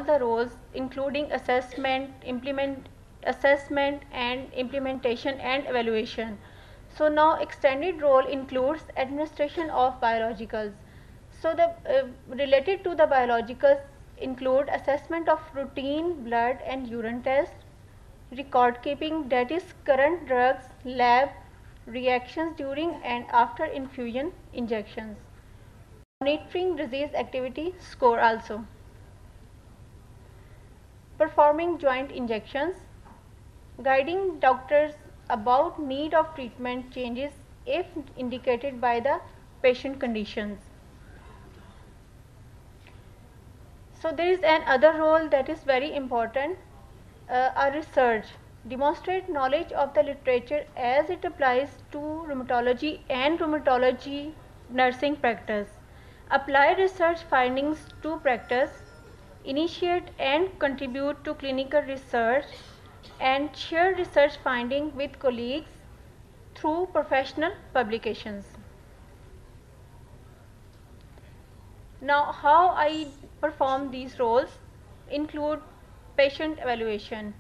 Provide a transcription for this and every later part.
the roles including assessment and implementation and evaluation. So now extended role includes administration of biologicals. So the related to the biologicals include assessment of routine blood and urine tests, record keeping, that is current drugs, lab reactions during and after infusion injections, monitoring disease activity score also, performing joint injections, guiding doctors about need of treatment changes if indicated by the patient conditions. So there is another role that is very important, a research, demonstrate knowledge of the literature as it applies to rheumatology and rheumatology nursing practice, apply research findings to practice, initiate and contribute to clinical research, and share research findings with colleagues through professional publications. Now, how I perform these roles include patient evaluation,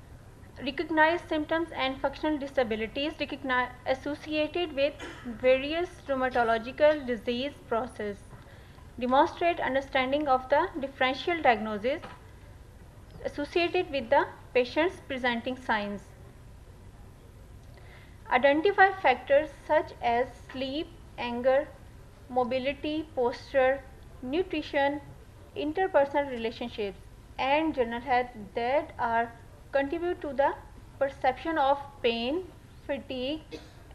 recognize symptoms and functional disabilities associated with various rheumatological disease process, demonstrate understanding of the differential diagnosis associated with the patient's presenting signs, identify factors such as sleep, anger, mobility, posture, nutrition, interpersonal relationships, and general health that are contribute to the perception of pain, fatigue,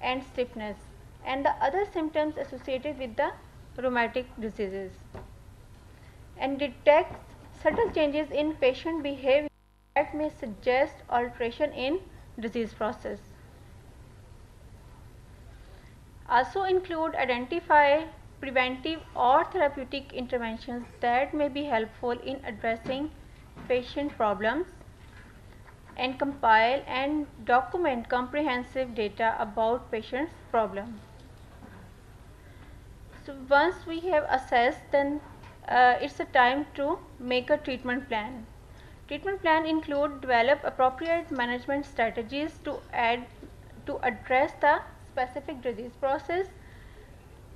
and stiffness, and the other symptoms associated with the rheumatic diseases, and detect subtle changes in patient behavior that may suggest alteration in disease process. Also include identify preventive or therapeutic interventions that may be helpful in addressing patient problems, and compile and document comprehensive data about patient's problem. So once we have assessed, then it's a time to make a treatment plan. Treatment plan include develop appropriate management strategies to address the specific disease process,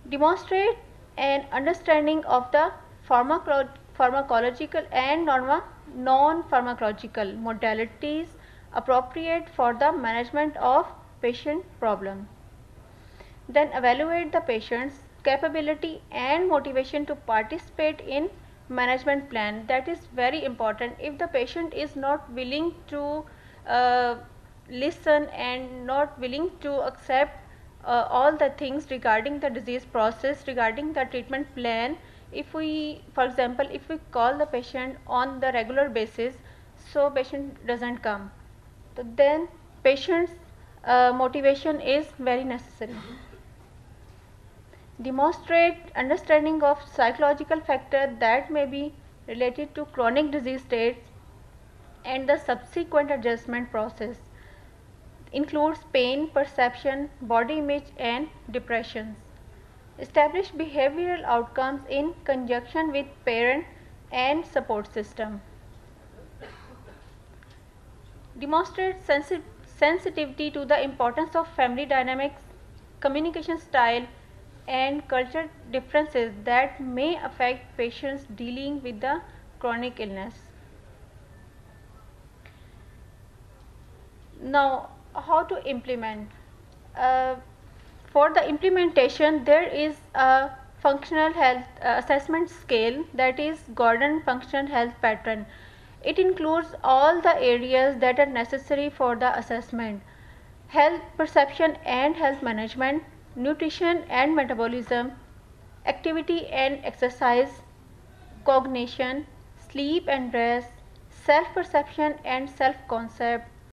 demonstrate an understanding of the pharmacological and non-pharmacological modalities appropriate for the management of patient problem. Then evaluate the patient's capability and motivation to participate in management plan. That is very important. If the patient is not willing to uh, listen and not willing to accept all the things regarding the disease process, regarding the treatment plan, if we, for example, if we call the patient on the regular basis, so patient doesn't come, so then patient's motivation is very necessary. Demonstrate understanding of psychological factors that may be related to chronic disease states and the subsequent adjustment process, includes pain, perception, body image, and depressions. Establish behavioral outcomes in conjunction with parent and support system. Demonstrate sensitivity to the importance of family dynamics, communication style, and cultural differences that may affect patients dealing with the chronic illness. Now, how to implement? Uh, for the implementation, there is a functional health assessment scale, that is Gordon Functional Health Pattern. It includes all the areas that are necessary for the assessment: health perception and health management, nutrition and metabolism, activity and exercise, cognition, sleep and rest, self perception and self concept,